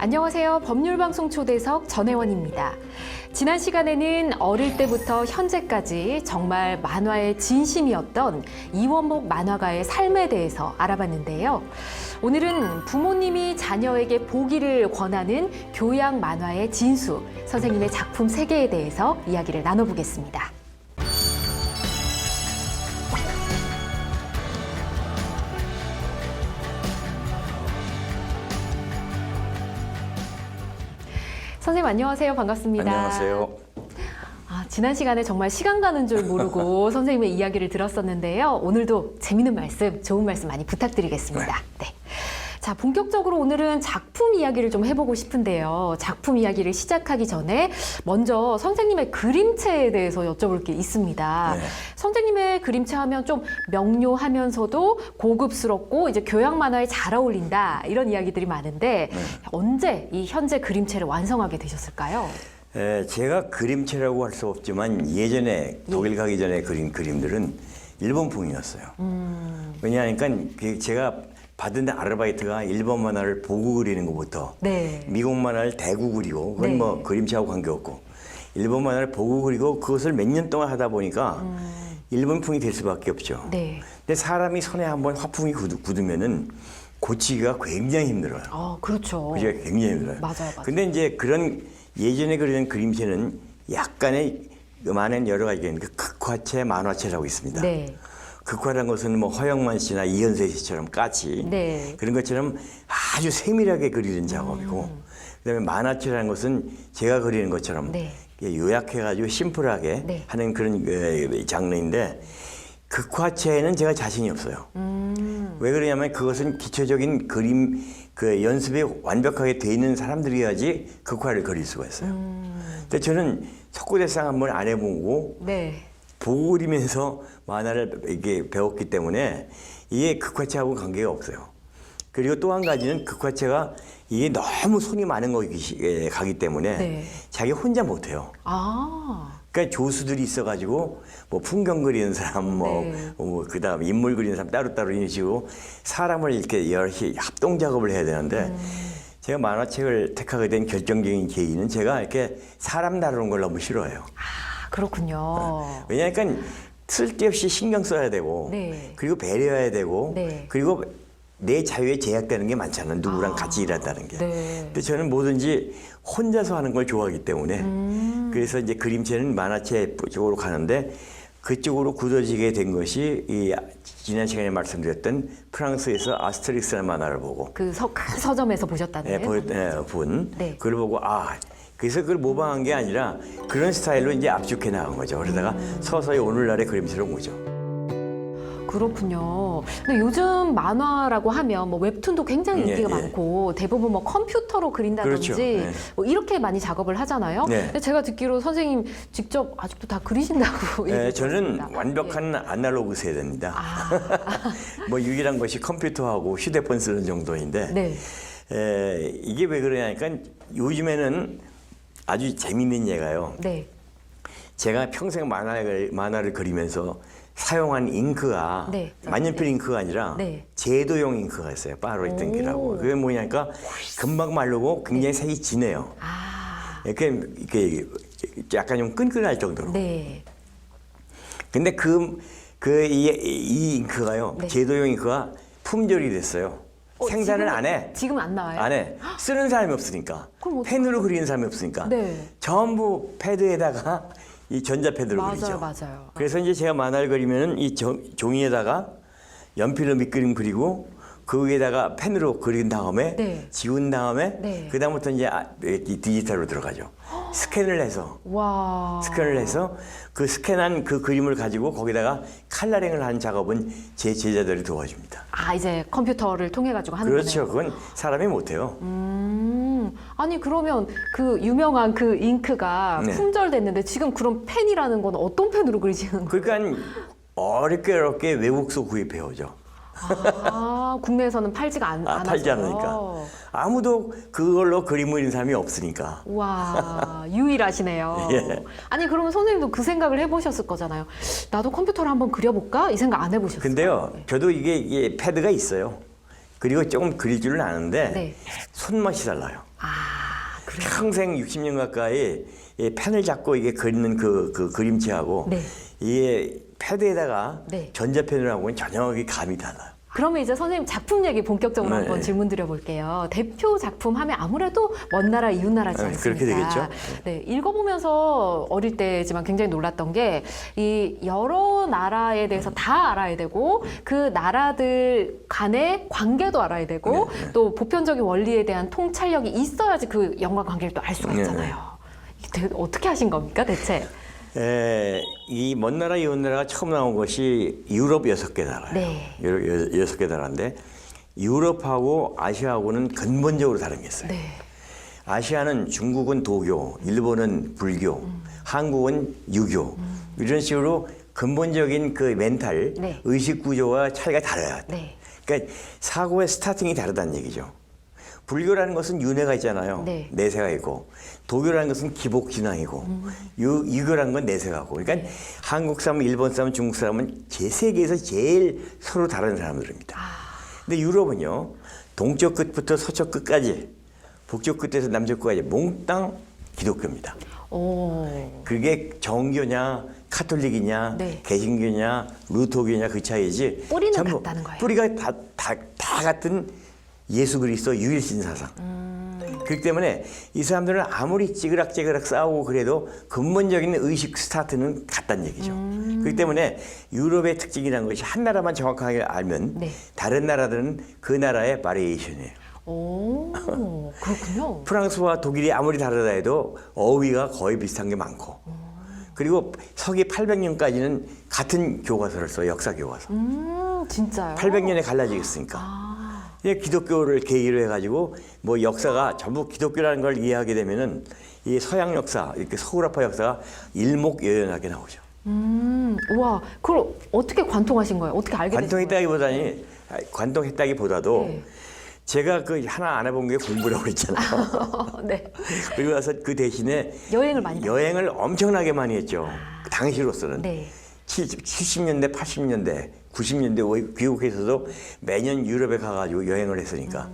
안녕하세요. 법률방송 초대석 전혜원입니다. 지난 시간에는 어릴 때부터 현재까지 정말 만화의 진심이었던 이원복 만화가의 삶에 대해서 알아봤는데요. 오늘은 부모님이 자녀에게 보기를 권하는 교양 만화의 진수, 선생님의 작품 세계에 대해서 이야기를 나눠보겠습니다. 선생님 안녕하세요. 반갑습니다. 안녕하세요. 지난 시간에 정말 시간 가는 줄 모르고 선생님의 이야기를 들었었는데요. 오늘도 재미있는 말씀, 좋은 말씀 많이 부탁드리겠습니다. 네. 자, 본격적으로 오늘은 작품 이야기를 좀 해보고 싶은데요. 작품 이야기를 시작하기 전에 먼저 선생님의 그림체에 대해서 여쭤볼 게 있습니다. 네. 선생님의 그림체 하면 좀 명료하면서도 고급스럽고 이제 교양 만화에 잘 어울린다 이런 이야기들이 많은데 언제 이 현재 그림체를 완성하게 되셨을까요? 제가 그림체라고 할 수 없지만 예전에 독일 가기 전에 그린 그림들은 일본풍이었어요. 왜냐하니까 제가 받은 아르바이트가 일본 만화를 보고 그리는 것부터 미국 만화를 대고 그리고 그건 뭐 그림체하고 관계없고 일본 만화를 보고 그리고 그것을 몇 년 동안 하다 보니까 일본풍이 될 수밖에 없죠. 근데 사람이 손에 한번 화풍이 굳으면은 고치기가 굉장히 힘들어요. 그렇죠. 그게 굉장히 힘들어요. 맞아요. 근데 이제 그런 예전에 그리는 그림체는 약간의 많은 여러 가지가 있는데 극화체, 만화체라고 있습니다. 극화라는 것은 뭐 허영만 씨나 이현세 씨처럼 까치 그런 것처럼 아주 세밀하게 그리는 작업이고 그다음에 만화체라는 것은 제가 그리는 것처럼 요약해가지고 심플하게 하는 그런 장르인데 극화체에는 제가 자신이 없어요. 왜 그러냐면 그것은 기초적인 그림 연습이 완벽하게 돼 있는 사람들이야지 극화를 그릴 수가 있어요. 근데 저는 석고대상 한번 안 해보고 보고 그리면서 만화를 이게 배웠기 때문에 이게 극화체하고 관계가 없어요. 그리고 또 한 가지는 극화체가 이게 너무 손이 많은 거기 가기 때문에 자기 혼자 못해요. 그러니까 조수들이 있어가지고 뭐 풍경 그리는 사람, 그다음 인물 그리는 사람 따로따로 이런 식으로 사람을 이렇게 여러 합동 작업을 해야 되는데 제가 만화책을 택하게 된 결정적인 계기는 제가 이렇게 사람 다루는 걸 너무 싫어해요. 그렇군요. 왜냐하니까 쓸데없이 신경 써야 되고 그리고 배려해야 되고 그리고 내 자유에 제약되는 게 많잖아요. 누구랑 같이 일한다는 게. 근데 저는 뭐든지 혼자서 하는 걸 좋아하기 때문에 그래서 이제 그림체는 만화체 쪽으로 가는데 그쪽으로 굳어지게 된 것이 이 지난 시간에 말씀드렸던 프랑스에서 아스트릭스라는 만화를 보고 그 서점에서 보셨다는 그걸 보고 그래서 그걸 모방한 게 아니라 그런 스타일로 이제 압축해 나간 거죠. 그러다가 서서히 오늘날의 그림체로 온 거죠. 그렇군요. 근데 요즘 만화라고 하면 뭐 웹툰도 굉장히 인기가 많고 대부분 뭐 컴퓨터로 그린다든지 뭐 이렇게 많이 작업을 하잖아요. 근데 제가 듣기로 선생님 직접 아직도 다 그리신다고. 저는 완벽한 아날로그 세대입니다. 뭐 유일한 것이 컴퓨터하고 휴대폰 쓰는 정도인데 이게 왜 그러냐니까 요즘에는 아주 재밌는 예가요. 제가 평생 만화를 그리면서 사용한 잉크가 만년필 잉크가 아니라 제도용 잉크가 있어요. 파로이트잉크라고. 그게 뭐냐니까 금방 마르고 굉장히 색이 진해요. 이렇게 약간 좀 끈끈할 정도로. 근데 이 잉크가요. 제도용 잉크가 품절이 됐어요. 생산을 안 해. 지금 안 나와요? 안 해. 쓰는 사람이 없으니까. 펜으로 그리는 사람이 없으니까. 전부 패드에다가 이 전자패드로 그리죠. 그래서 이제 제가 만화를 그리면은 이 종이에다가 연필로 밑그림 그리고 그 위에다가 펜으로 그린 다음에 지운 다음에 그 다음부터 이제 디지털로 들어가죠. 스캔을 해서 그 스캔한 그 그림을 가지고 거기다가 칼라링을 하는 작업은 제 제자들이 도와줍니다. 이제 컴퓨터를 통해 가지고 하는 거네요. 거네요. 그건 사람이 못해요. 아니 그러면 그 유명한 그 잉크가 품절됐는데 지금 그런 펜이라는 건 어떤 펜으로 그리시는 거예요? 그러니까 어렵게 외국서 구입해 오죠. 국내에서는 팔지가 팔지 않으니까. 아무도 그걸로 그림 그리는 사람이 없으니까. 와, 유일하시네요. 아니 그러면 선생님도 그 생각을 해보셨을 거잖아요. 나도 컴퓨터로 한번 그려볼까? 이 생각 안 해보셨어요? 근데요, 저도 이게 패드가 있어요. 그리고 조금 그릴 줄은 아는데 손맛이 달라요. 아, 그래요? 평생 60년 가까이 이 펜을 잡고 이게 그리는 그 그림체하고 네. 이게 패드에다가 네. 전자펜을 하고는 전혀 감이 달라요. 그러면 이제 선생님 작품 얘기 본격적으로 네. 한번 질문 드려볼게요. 대표 작품 하면 아무래도 먼 나라 이웃 나라지 네, 않습니까? 그렇게 되겠죠. 네, 읽어보면서 어릴 때지만 굉장히 놀랐던 게 이 여러 나라에 대해서 다 알아야 되고 그 나라들 간의 관계도 알아야 되고 네, 네. 또 보편적인 원리에 대한 통찰력이 있어야지 그 연관 관계를 또 알 수가 네, 있잖아요. 이게 어떻게 하신 겁니까 대체? 이 먼 나라 이웃 나라가 처음 나온 것이 유럽 6개 나라예요. 네. 유럽 6개 나라인데 유럽하고 아시아하고는 근본적으로 다른 게 있어요. 네. 아시아는 중국은 도교, 일본은 불교, 한국은 유교 이런 식으로 근본적인 그 멘탈, 네. 의식 구조와 차이가 달라요. 네. 그러니까 사고의 스타팅이 다르다는 얘기죠. 불교라는 것은 윤회가 있잖아요. 네. 내세가 있고 도교라는 것은 기복 진앙이고 유교라는 건 내세가고. 그러니까 한국 사람, 일본 사람, 중국 사람은 제 세계에서 제일 서로 다른 사람들입니다. 근데 유럽은요 동쪽 끝부터 서쪽 끝까지 북쪽 끝에서 남쪽 끝까지 몽땅 기독교입니다. 오. 그게 정교냐 카톨릭이냐 네. 개신교냐 루터교냐 그 차이지 뿌리는 전부 같다는 거예요. 뿌리가 다 같은 예수 그리스도 유일신 사상. 그렇기 때문에 이 사람들은 아무리 찌그락찌그락 싸우고 그래도 근본적인 의식 스타트는 같다는 얘기죠. 그렇기 때문에 유럽의 특징이라는 것이 한 나라만 정확하게 알면 네. 다른 나라들은 그 나라의 바리에이션이에요. 오, 그렇군요. 프랑스와 독일이 아무리 다르다 해도 어휘가 거의 비슷한 게 많고 그리고 서기 800년까지는 같은 교과서를 써요. 역사 교과서. 진짜요? 800년에 갈라지겠으니까. 기독교를 계기로 해가지고 뭐 역사가 전부 기독교라는 걸 이해하게 되면은 이 서양 역사, 이렇게 서구라파 역사가 일목요연하게 나오죠. 우와, 그걸 어떻게 관통하신 거예요? 어떻게 알게 되신 거예요? 관통했다기보다도 네. 제가 그 하나 안 해본 게 공부라고 그랬잖아요. 네. 그리고 나서 그 대신에 여행을 많이 여행을 엄청나게 많이 했죠. 그 당시로서는. 네. 70년대, 80년대, 90년대 귀국해서도 매년 유럽에 가가지고 여행을 했으니까.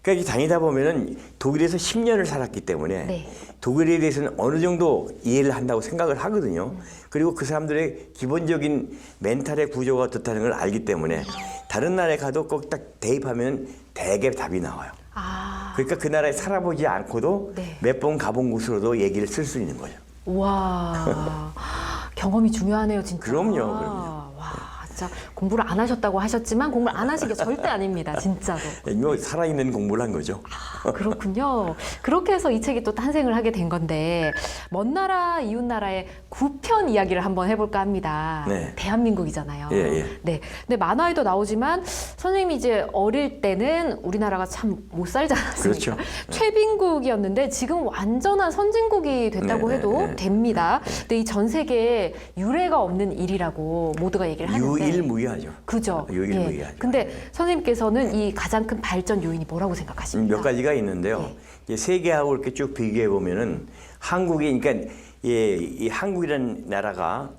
그러니까 다니다 보면은 독일에서 10년을 살았기 때문에 네. 독일에 대해서는 어느 정도 이해를 한다고 생각을 하거든요. 그리고 그 사람들의 기본적인 멘탈의 구조가 어떻다는 걸 알기 때문에 다른 나라에 가도 꼭 딱 대입하면 대개 답이 나와요. 아, 그러니까 그 나라에 살아보지 않고도 네. 몇 번 가본 곳으로도 얘기를 쓸 수 있는 거죠. 우와, 경험이 중요하네요, 진짜. 그럼요. 와, 진짜 공부를 안 하셨다고 하셨지만 공부를 안 하신 게 절대 아닙니다, 진짜로. 이거 살아있는 공부를 한 거죠. 아, 그렇군요. 그렇게 해서 이 책이 또 탄생을 하게 된 건데 먼 나라 이웃 나라의 구편 이야기를 한번 해볼까 합니다. 네. 대한민국이잖아요. 예, 예. 네. 근데 만화에도 나오지만 선생님이 이제 어릴 때는 우리나라가 참 못 살지 않았습니까? 그렇죠. 최빈국이었는데 지금 완전한 선진국이 됐다고 네, 해도 네, 네. 됩니다. 근데 이 전 세계에 유례가 없는 일이라고 모두가 얘기를 하는데 유일무이하죠. 그죠? 유일무이하죠. 근데 선생님께서는 이 가장 큰 발전 요인이 뭐라고 생각하십니까? 몇 가지가 있는데요. 네. 이제 세계하고 이렇게 쭉 비교해 보면은 한국이 그러니까 이 한국이라는 나라가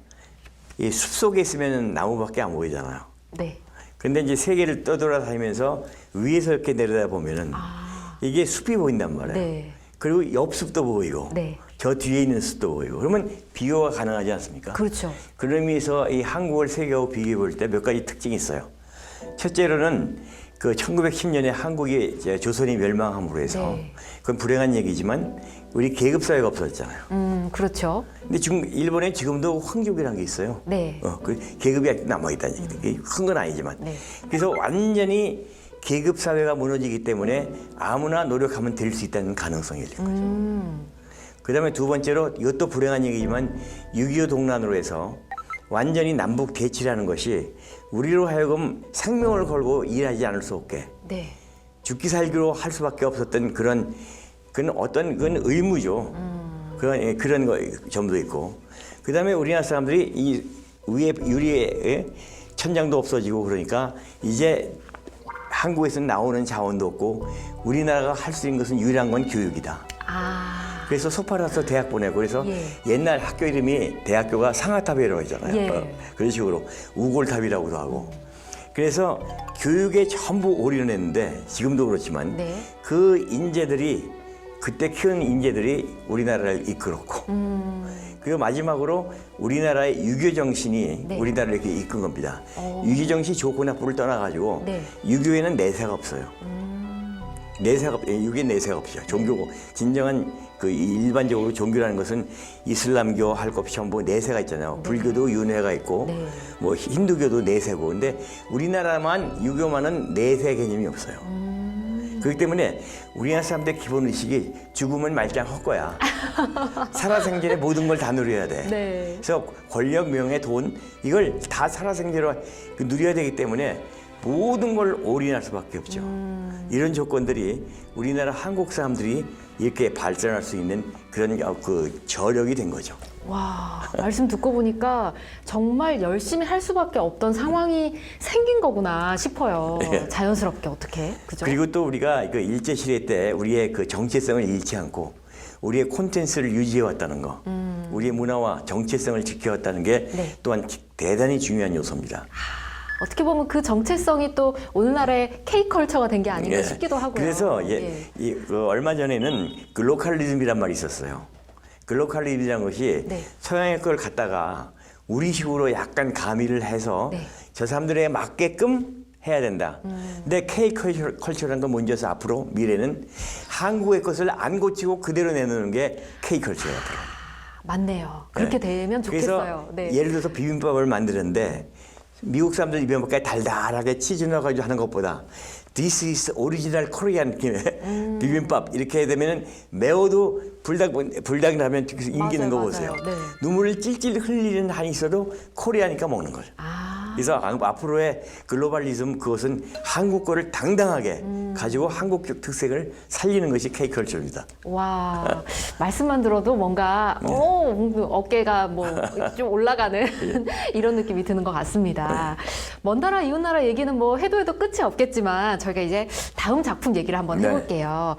이 숲속에 있으면 나무밖에 안 보이잖아요. 네. 근데 이제 세계를 떠돌아다니면서 위에서 이렇게 내려다 보면은 이게 숲이 보인단 말이에요. 네. 그리고 옆 숲도 보이고 네. 저 뒤에 있는 숲도 보이고 그러면 비교가 가능하지 않습니까? 그렇죠. 그런 의미에서 이 한국을 세계하고 비교해 볼 때 몇 가지 특징이 있어요. 첫째로는 그 1910년에 한국이 이제 조선이 멸망함으로 해서 네. 그건 불행한 얘기지만 우리 계급 사회가 없어졌잖아요. 그렇죠. 근데 지금 일본에 지금도 황족이라는 게 있어요. 네. 그 계급이 아직 남아 있다는 얘기죠. 큰 건 아니지만. 네. 그래서 완전히 계급 사회가 무너지기 때문에 아무나 노력하면 될 수 있다는 가능성이 있는 거죠. 그다음에 두 번째로 이것도 불행한 얘기지만 6.25 동란으로 해서 완전히 남북 대치라는 것이 우리로 하여금 생명을 걸고 일하지 않을 수 없게 네. 죽기 살기로 할 수밖에 없었던 그건 어떤 의무죠. 그런 거 점도 있고. 그다음에 우리나라 사람들이 이 위에 유리에 천장도 없어지고 그러니까 이제 한국에서 나오는 자원도 없고 우리나라가 할 수 있는 것은 유일한 건 교육이다. 아. 그래서 소파라서 대학 보내고 그래서 예. 옛날 학교 이름이 대학교가 상아탑이라고 하잖아요. 예. 그런 식으로 우골탑이라고도 하고. 그래서 교육에 전부 올인했는데 지금도 그렇지만 네. 그 인재들이 그때 키운 인재들이 우리나라를 이끌었고 그리고 마지막으로 우리나라의 유교 정신이 네. 우리나라를 이렇게 이끈 겁니다. 유교 정신이 좋고 나쁘를 떠나가지고 네. 유교에는 내세가 없어요. 유교에 내세가 없죠. 종교 진정한 그 일반적으로 종교라는 것은 이슬람교 할 것 없이 전부 내세가 있잖아요. 불교도 윤회가 있고 네. 뭐 힌두교도 내세고 근데 우리나라만 유교만은 내세 개념이 없어요. 그렇기 때문에 우리나라 사람들 기본 의식이 죽으면 말짱 할 거야. 살아생전에 모든 걸 다 누려야 돼. 네. 그래서 권력, 명예, 돈 이걸 다 살아생전에 누려야 되기 때문에 모든 걸 올인할 수밖에 없죠. 이런 조건들이 우리나라 한국 사람들이 이렇게 발전할 수 있는 그런 그 저력이 된 거죠. 와, 말씀 듣고 보니까 정말 열심히 할 수밖에 없던 상황이 생긴 거구나 싶어요. 예. 자연스럽게 어떻게, 그죠? 그리고 또 우리가 그 일제시대 때 우리의 그 정체성을 잃지 않고 우리의 콘텐츠를 유지해 왔다는 거, 우리의 문화와 정체성을 지켜왔다는 게 네. 또한 대단히 중요한 요소입니다. 어떻게 보면 그 정체성이 또 오늘날의 K컬처가 된 게 아닌가 예. 싶기도 하고요. 그래서 예. 그 얼마 전에는 글로컬리즘이란 말이 있었어요. 글로컬리즘이라는 것이 네. 서양의 걸 갖다가 우리식으로 약간 가미를 해서 네. 저 사람들에 맞게끔 해야 된다. 근데 K컬처라는 건 뭔지 아세요? 앞으로 미래는 한국의 것을 안 고치고 그대로 내놓는 게 K컬처예요. 앞으로. 맞네요. 그렇게 되면 좋겠어요. 그래서 네. 예를 들어서 비빔밥을 만드는데 미국 사람들 비빔밥까지 달달하게 치즈 넣어가지고 하는 것보다 This is original Korean 비빔밥 이렇게 되면은 매워도 불닭이 나면 인기는 거 맞아요, 보세요. 맞아요. 네. 눈물을 찔찔 흘리는 한이 있어도 코리아니까 먹는 거죠. 아, 그래서 앞으로의 글로벌리즘 그것은 한국 거를 당당하게 가지고 한국적 특색을 살리는 것이 K컬처입니다. 와, 말씀만 들어도 뭔가, 어깨가 뭐 좀 올라가는 이런 느낌이 드는 것 같습니다. 먼 나라, 이웃 나라 얘기는 뭐 해도 끝이 없겠지만 저희가 이제 다음 작품 얘기를 한번 네. 해볼게요.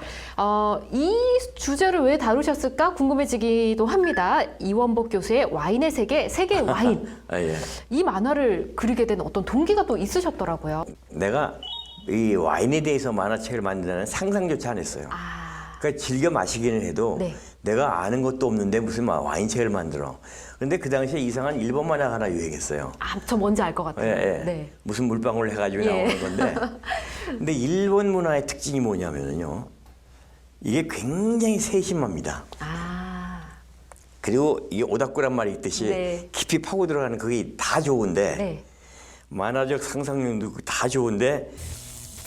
이 주제를 왜 다루셨을까 궁금해지기도 합니다. 이원복 교수의 와인의 세계, 세계 와인. 아, 예. 이 만화를 그리게 된 어떤 동기가 또 있으셨더라고요. 내가 이 와인에 대해서 만화책을 만든다는 상상조차 안 했어요. 아, 그러니까 즐겨 마시기는 해도 네. 내가 아는 것도 없는데 무슨 와인책을 만들어. 그런데 그 당시에 이상한 일본 만화가 하나 유행했어요. 저 뭔지 알 것 같아요. 예, 예. 네. 무슨 물방울 해가지고 예. 나오는 건데. 근데 일본 문화의 특징이 뭐냐면요. 이게 굉장히 세심합니다. 아, 그리고 이게 오다쿠란 말이 있듯이 네. 깊이 파고 들어가는 그게 다 좋은데 네. 만화적 상상력도 다 좋은데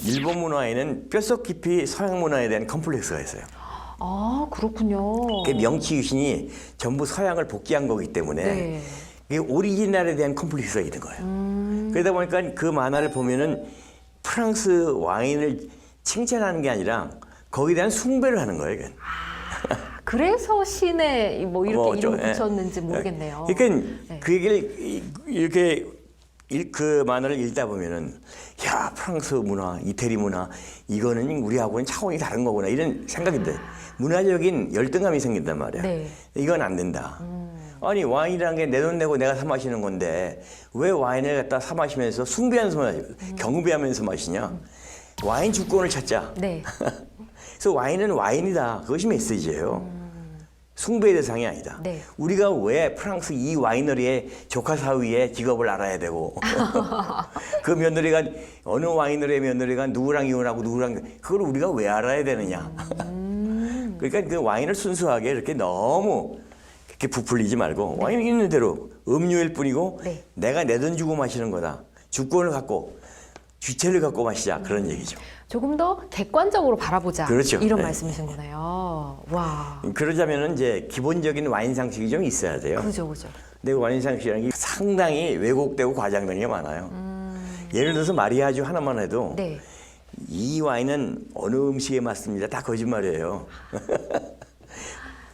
일본 문화에는 뼛속 깊이 서양 문화에 대한 컴플렉스가 있어요. 아, 그렇군요. 그 명치 유신이 전부 서양을 복귀한 거기 때문에 네. 이게 오리지널에 대한 컴플렉스가 있는 거예요. 그러다 보니까 그 만화를 보면은 프랑스 와인을 칭찬하는 게 아니라 거기에 대한 숭배를 하는 거예요. 이건. 그래서 신에 뭐 이렇게 뭐 이름을 예. 붙였는지 모르겠네요. 그러니까 네. 그 얘기를 이렇게 그 만화를 읽다 보면은 야 프랑스 문화, 이태리 문화 이거는 우리하고는 차원이 다른 거구나 이런 생각이 들어요. 문화적인 열등감이 생긴단 말이야. 네. 이건 안 된다. 아니 와인이라는 게 내 돈 내고 내가 사 마시는 건데 왜 와인을 갖다 사 마시면서 숭배하면서 경배하면서 마시냐? 와인 주권을 찾자. 네. 그래서 와인은 와인이다. 그것이 메시지예요. 숭배의 대상이 아니다. 네. 우리가 왜 프랑스 이 와이너리의 조카 사위의 직업을 알아야 되고 그 며느리가 어느 와이너리의 며느리가 누구랑 이혼하고 누구랑 그걸 우리가 왜 알아야 되느냐. 그러니까 그 와인을 순수하게 이렇게 너무 이렇게 부풀리지 말고 와인은 있는 대로 음료일 뿐이고 네. 내가 내 돈 주고 마시는 거다. 주권을 갖고 주체를 갖고 마시자 그런 얘기죠. 조금 더 객관적으로 바라보자. 그렇죠. 이런 네. 말씀이신 거네요. 와. 그러자면은 이제 기본적인 와인 상식이 좀 있어야 돼요. 그죠, 그죠. 근데 와인 상식이라는 게 상당히 왜곡되고 과장된 게 많아요. 예를 들어서 마리아주 하나만 해도 네. 이 와인은 어느 음식에 맞습니다. 다 거짓말이에요.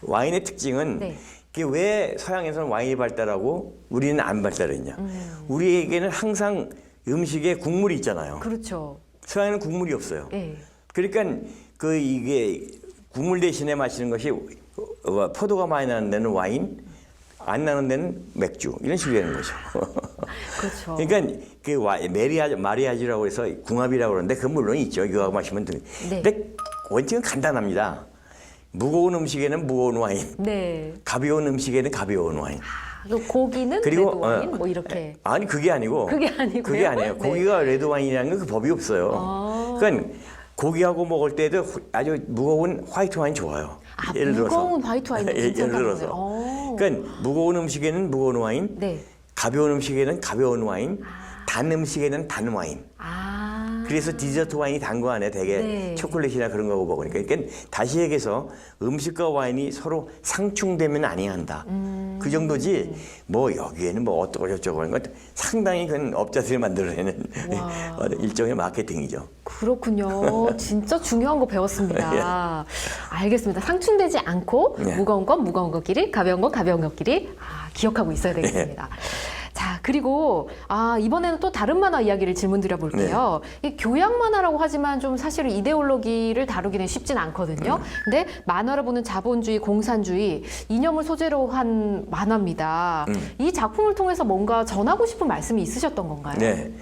와인의 특징은 네. 그게 왜 서양에서는 와인이 발달하고 우리는 안 발달했냐. 우리에게는 항상 음식에 국물이 있잖아요. 그렇죠. 서양에는 국물이 없어요. 네. 그러니까 그 이게 국물 대신에 마시는 것이 포도가 많이 나는 데는 와인, 안 나는 데는 맥주 이런 식으로 되는 거죠. 그렇죠. 그러니까 그 마리아주라고 해서 궁합이라고 그러는데 그 물론 있죠. 이거 마시면 돼. 네. 근데 원칙은 간단합니다. 무거운 음식에는 무거운 와인, 네. 가벼운 음식에는 가벼운 와인. 그 고기는 그리고 레드 와인 뭐 이렇게. 아니 그게 아니고 그게 아니고요? 그게 아니에요. 네. 고기가 레드 와인이라는 건 그 법이 없어요. 그러니까 고기하고 먹을 때도 아주 무거운 화이트 와인 좋아요. 아, 예를 들어서 무거운 화이트 와인도 괜찮다는 예를 들어서 거예요. 그러니까 무거운 음식에는 무거운 와인, 네. 가벼운 음식에는 가벼운 와인, 단 음식에는 단 와인. 아. 그래서 디저트 와인이 단 거 안에 되게 네. 초콜릿이나 그런 거고 먹으니까. 그러니까 다시 얘기해서 음식과 와인이 서로 상충되면 아니한다. 그 정도지 뭐 여기에는 뭐 어쩌고 저쩌고 하는 건 상당히 그건 업자들이 만들어내는 일종의 마케팅이죠. 그렇군요. 진짜 중요한 거 배웠습니다. 알겠습니다. 상충되지 않고 네. 무거운 건 무거운 것끼리, 가벼운 건 가벼운 것끼리 기억하고 있어야 되겠습니다. 자, 그리고 이번에는 또 다른 만화 이야기를 질문 드려볼게요. 이 교양 만화라고 하지만 좀 사실은 이데올로기를 다루기는 쉽진 않거든요. 근데 만화를 보는 자본주의, 공산주의 이념을 소재로 한 만화입니다. 이 작품을 통해서 뭔가 전하고 싶은 말씀이 있으셨던 건가요? 네.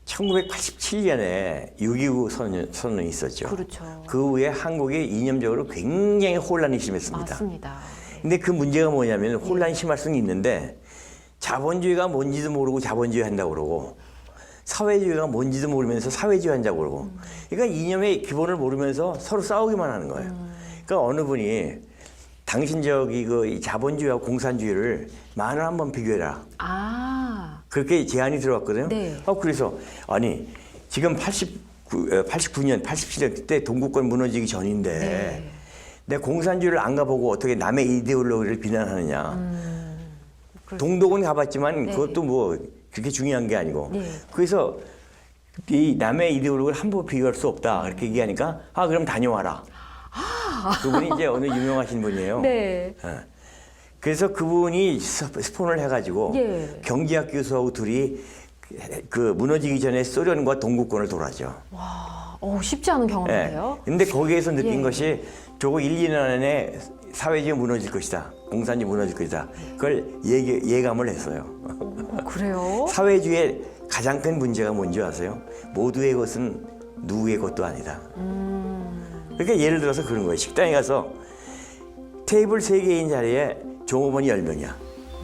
1987년에 6.29 선언이 있었죠. 그렇죠. 그 후에 한국이 이념적으로 굉장히 혼란이 심했습니다. 맞습니다. 근데 그 문제가 뭐냐면 혼란이 심할 수는 있는데 자본주의가 뭔지도 모르고 자본주의 한다고 그러고 사회주의가 뭔지도 모르면서 사회주의 한다고 그러고 그러니까 이념의 기본을 모르면서 서로 싸우기만 하는 거예요. 그러니까 어느 분이 당신 저기 그 자본주의와 공산주의를 만화 한번 비교해라. 그렇게 제안이 들어왔거든요. 네. 그래서 아니 지금 89년, 87년 때 동구권 무너지기 전인데 네. 내 공산주의를 안 가보고 어떻게 남의 이데올로기를 비난하느냐. 동독은 가봤지만 네. 그것도 뭐 그렇게 중요한 게 아니고. 네. 그래서 이 남의 이데올로기를 함부로 비교할 수 없다. 그렇게 얘기하니까 그럼 다녀와라. 그분이 이제 어느 유명하신 분이에요. 네. 그래서 그분이 스폰을 해가지고 예. 경제학 교수하고 둘이 그 무너지기 전에 소련과 동구권을 돌았죠. 와, 쉽지 않은 경험인데요. 근데 거기에서 느낀 예. 것이 저거 1, 2년 안에 사회주의 무너질 것이다. 공산주의 무너질 것이다. 그걸 예감을 했어요. 그래요? 사회주의의 가장 큰 문제가 뭔지 아세요? 모두의 것은 누구의 것도 아니다. 그러니까 예를 들어서 그런 거예요. 식당에 가서 테이블 3개인 자리에 종업원이 10명이야.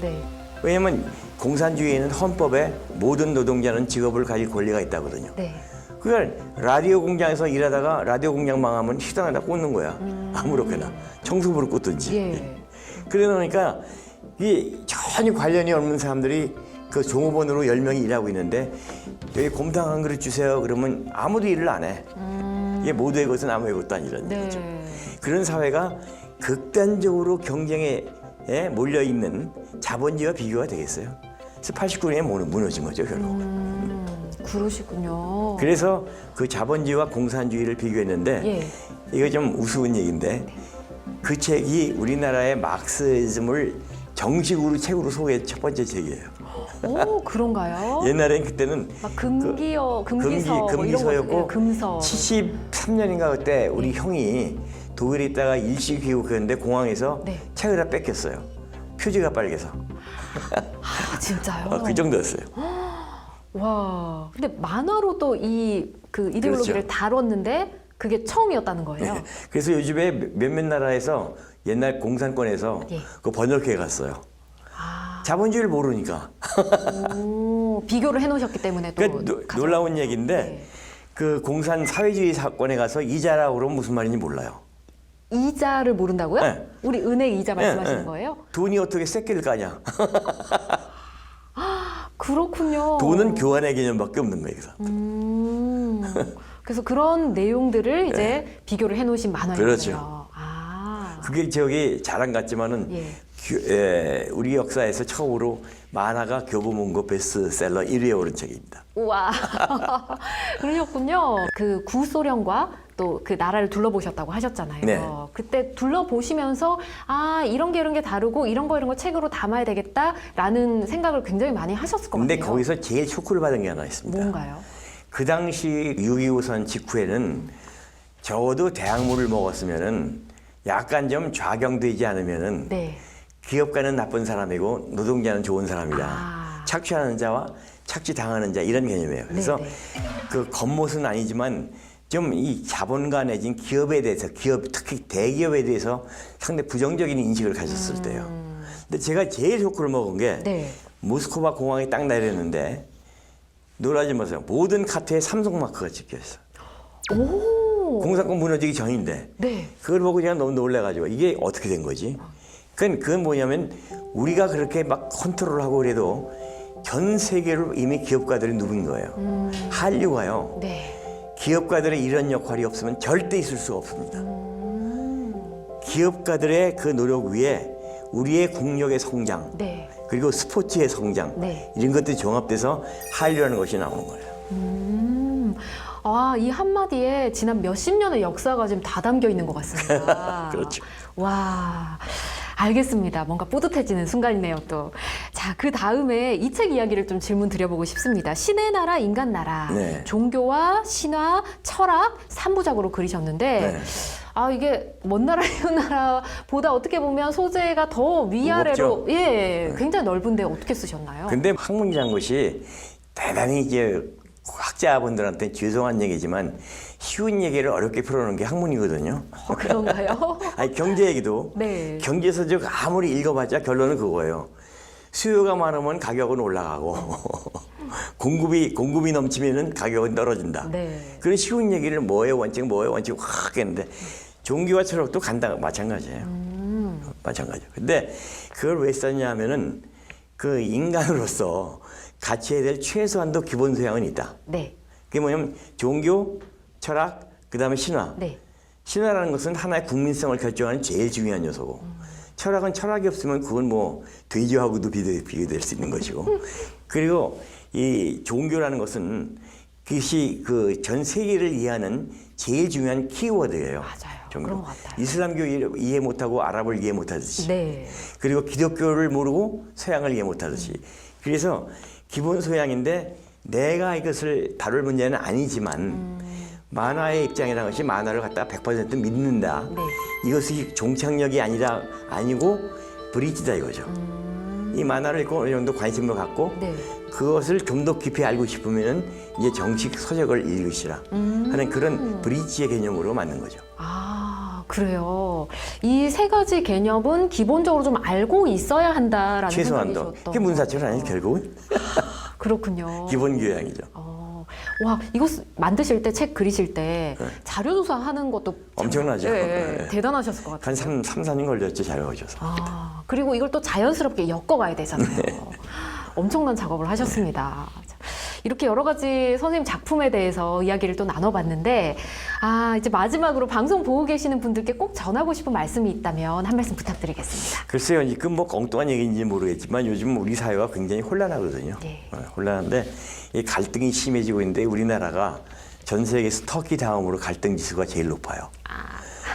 네. 왜냐면 공산주의에는 헌법에 모든 노동자는 직업을 가질 권리가 있다거든요. 네. 그러니까 라디오 공장에서 일하다가 라디오 공장 망하면 식당에다 꽂는 거야. 아무렇게나. 청소부를 꽂든지. 예. 그러다 보니까 이게 전혀 관련이 없는 사람들이 그 종업원으로 10명이 일하고 있는데 여기 곰탕 한 그릇 주세요. 그러면 아무도 일을 안 해. 이게 모두의 것은 아무의 것도 아니라는 네. 얘기죠. 그런 사회가 극단적으로 경쟁에 몰려있는 자본주의와 비교가 되겠어요. 그래서 89년에 무너진 거죠, 결국. 그러시군요. 그래서 그 자본주의와 공산주의를 비교했는데 예. 이거 좀 우스운 얘기인데 그 책이 우리나라의 마크시즘을 정식으로 책으로 소개한 첫 번째 책이에요. 오, 그런가요? 옛날엔 그때는 막 금기서 뭐 이런 거 금기서였고 금서. 73년인가 그때 우리 형이 독일에 있다가 일시 귀국했는데 공항에서 네. 책을 다 뺏겼어요. 표지가 빨개서. 진짜요? 그 정도였어요. 와, 근데 만화로도 그 이데올로기를 그렇죠. 다뤘는데 그게 처음이었다는 거예요. 네. 그래서 요즘에 몇몇 나라에서 옛날 공산권에서 예. 그 번역회 갔어요. 자본주의를 모르니까. 오, 비교를 해놓으셨기 때문에 또 그러니까 놀라운 얘기인데 네. 그 공산 사회주의 사건에 가서 이자라고 그러면 무슨 말인지 몰라요. 이자를 모른다고요? 네. 우리 은행 이자 말씀하시는 네. 거예요? 돈이 어떻게 새끼를 까냐. 그렇군요. 돈은 교환의 개념밖에 없는 거예요. 그래서. 그래서 그런 내용들을 이제 비교를 해놓으신 만화였군요. 그렇죠. 그게 저기 자랑 같지만은 우리 역사에서 처음으로 만화가 교보문고 베스트셀러 1위에 오른 책입니다. 우와, 그러셨군요. 그 구소련과 또 그 나라를 둘러보셨다고 하셨잖아요. 네. 그때 둘러보시면서 이런 게 다르고 이런 거 책으로 담아야 되겠다라는 생각을 굉장히 많이 하셨을 것 근데 같아요. 거기서 제일 쇼크를 받은 게 하나 있습니다. 뭔가요? 그 당시 6.25선 직후에는 적어도 대학물을 먹었으면은 약간 좀 좌경되지 않으면은 네. 기업가는 나쁜 사람이고 노동자는 좋은 사람이다. 착취하는 자와 착취당하는 자 이런 개념이에요. 그래서 네네. 그 겉모습은 아니지만 좀 이 자본가 내진 기업에 대해서 특히 대기업에 대해서 상당히 부정적인 인식을 가졌을 때요. 근데 제가 제일 쇼크를 먹은 게 네. 모스크바 공항에 딱 내렸는데 놀라지 마세요. 모든 카트에 삼성 마크가 찍혀 있어. 오. 공산권 무너지기 전인데 네. 그걸 보고 그냥 너무 놀래가지고 이게 어떻게 된 거지? 그건 뭐냐면 우리가 그렇게 막 컨트롤하고 그래도 전 세계로 이미 기업가들이 누빈 거예요. 한류가요. 네. 기업가들의 이런 역할이 없으면 절대 있을 수가 없습니다. 기업가들의 그 노력 위에 우리의 국력의 성장, 네. 그리고 스포츠의 성장, 네. 이런 것들이 종합돼서 한류라는 것이 나오는 거예요. 아, 이 한마디에 지난 몇십 년의 역사가 지금 다 담겨 있는 것 같습니다. 그렇죠. 와, 알겠습니다. 뭔가 뿌듯해지는 순간이네요, 또. 자, 그 다음에 이 책 이야기를 좀 질문 드려보고 싶습니다. 신의 나라, 인간 나라. 네. 종교와 신화, 철학, 3부작으로 그리셨는데, 네. 아, 이게 먼 나라, 이웃 나라보다 어떻게 보면 소재가 더 위아래로, 무겁죠? 예, 굉장히 넓은데 어떻게 쓰셨나요? 근데 학문이라는 것이 대단히 이제 학자분들한테 죄송한 얘기지만 쉬운 얘기를 어렵게 풀어놓은 게 학문이거든요. 그런가요? 아니 경제 얘기도 네. 경제서적 아무리 읽어봤자 결론은 그거예요. 수요가 많으면 가격은 올라가고 공급이 넘치면은 가격은 떨어진다. 네. 그런 쉬운 얘기를 뭐의 원칙 확 했는데 종교와 철학도 마찬가지예요. 마찬가지예요. 근데 그걸 왜 썼냐 하면은 그 인간으로서 갖춰야 될 최소한도 기본 소양은 있다. 네. 그게 뭐냐면 종교, 철학, 그다음에 신화. 네. 신화라는 것은 하나의 국민성을 결정하는 제일 중요한 요소고 철학은 철학이 없으면 그건 뭐 돼지하고도 비교될 수 있는 것이고 그리고 이 종교라는 것은 그것이 그 전 세계를 이해하는 제일 중요한 키워드예요. 맞아요. 종교. 그런 것 같아요. 이슬람교 이해 못하고 아랍을 이해 못하듯이 네. 그리고 기독교를 모르고 서양을 이해 못하듯이 그래서 기본 소양인데 내가 이것을 다룰 문제는 아니지만 만화의 입장이라는 것이 만화를 갖다가 100% 믿는다. 네. 이것이 종착역이 아니고 브릿지다 이거죠. 이 만화를 읽고 어느 정도 관심을 갖고 네. 그것을 좀 더 깊이 알고 싶으면은 이제 정식 서적을 읽으시라 하는 그런 브릿지의 개념으로 맞는 거죠. 아, 그래요. 이 세 가지 개념은 기본적으로 좀 알고 있어야 한다라는 최소한도. 생각이셨던 그게 문사철 아니에요, 거죠. 결국은? 그렇군요. 기본 교양이죠. 와, 이거 만드실 때, 책 그리실 때 자료 조사하는 것도 참, 엄청나죠. 예, 네. 대단하셨을 것 같아요. 한 3-4년 걸렸죠, 잘 오셔서. 아, 그리고 이걸 또 자연스럽게 엮어가야 되잖아요. 엄청난 작업을 하셨습니다. 자, 이렇게 여러 가지 선생님 작품에 대해서 이야기를 또 나눠봤는데, 아, 이제 마지막으로 방송 보고 계시는 분들께 꼭 전하고 싶은 말씀이 있다면 한 말씀 부탁드리겠습니다. 글쎄요, 이건 뭐 엉뚱한 얘기인지 모르겠지만 요즘 우리 사회가 굉장히 혼란하거든요. 네. 혼란한데 이 갈등이 심해지고 있는데 우리나라가 전 세계에서 터키 다음으로 갈등 지수가 제일 높아요.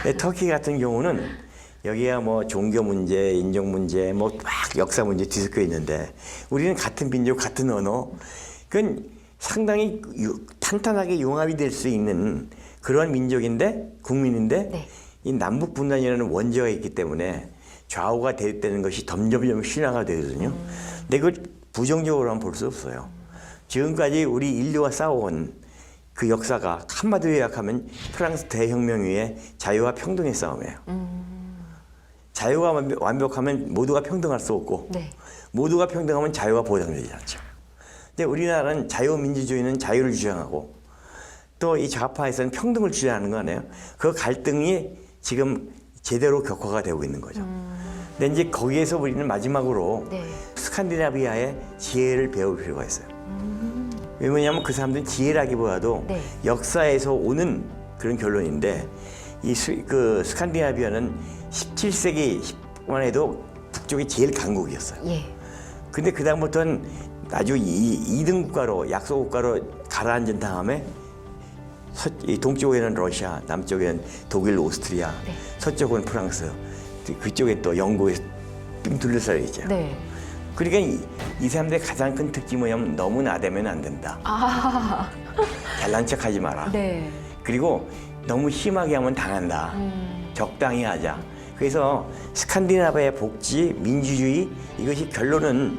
근데 터키 같은 경우는 여기야 뭐 종교 문제, 인종 문제, 뭐 막 역사 문제 뒤섞여 있는데 우리는 같은 민족, 같은 언어, 그건 상당히 탄탄하게 융합이 될 수 있는 그런 민족인데 국민인데 네. 이 남북 분단이라는 원죄가 있기 때문에 좌우가 대립되는 것이 점점 신화가 되거든요. 근데 그걸 부정적으로는 볼 수 없어요. 지금까지 우리 인류가 싸워온 그 역사가 한마디로 요약하면 프랑스 대혁명 이후에 자유와 평등의 싸움이에요. 자유가 완벽하면 모두가 평등할 수 없고 네. 모두가 평등하면 자유가 보장되지 않죠. 근데 우리나라는 자유민주주의는 자유를 주장하고 또 이 좌파에서는 평등을 주장하는 거 아니에요? 그 갈등이 지금 제대로 격화가 되고 있는 거죠. 근데 이제 거기에서 우리는 마지막으로 네. 스칸디나비아의 지혜를 배울 필요가 있어요. 왜냐하면 그 사람들은 지혜라기보다도 네. 역사에서 오는 그런 결론인데 이 스칸디나비아는 17세기만 해도 북쪽이 제일 강국이었어요. 예. 근데 그 다음부터는 아주 2등 국가로 약소 국가로 가라앉은 다음에 이 동쪽에는 러시아, 남쪽에는 독일, 오스트리아, 네. 서쪽은 프랑스, 그쪽에 또 영국에 빙 둘러싸여 있죠. 네. 그러니까 이 사람들의 가장 큰 특징이 뭐냐면 너무 나대면 안 된다. 아, 잘난 척하지 마라. 네. 그리고 너무 심하게 하면 당한다. 적당히 하자. 그래서 스칸디나비아의 복지, 민주주의 이것이 결론은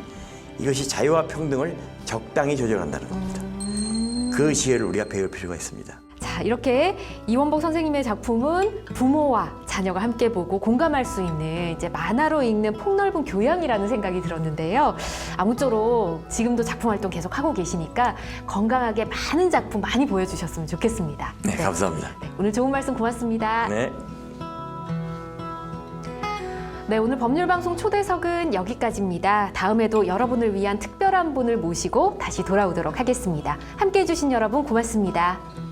이것이 자유와 평등을 적당히 조절한다는 겁니다. 그 지혜를 우리가 배울 필요가 있습니다. 자, 이렇게 이원복 선생님의 작품은 부모와 자녀가 함께 보고 공감할 수 있는 이제 만화로 읽는 폭넓은 교양이라는 생각이 들었는데요. 아무쪼록 지금도 작품 활동 계속 하고 계시니까 건강하게 많은 작품 많이 보여주셨으면 좋겠습니다. 네, 감사합니다. 네, 오늘 좋은 말씀 고맙습니다. 네. 네, 오늘 법률방송 초대석은 여기까지입니다. 다음에도 여러분을 위한 특별한 분을 모시고 다시 돌아오도록 하겠습니다. 함께해 주신 여러분 고맙습니다.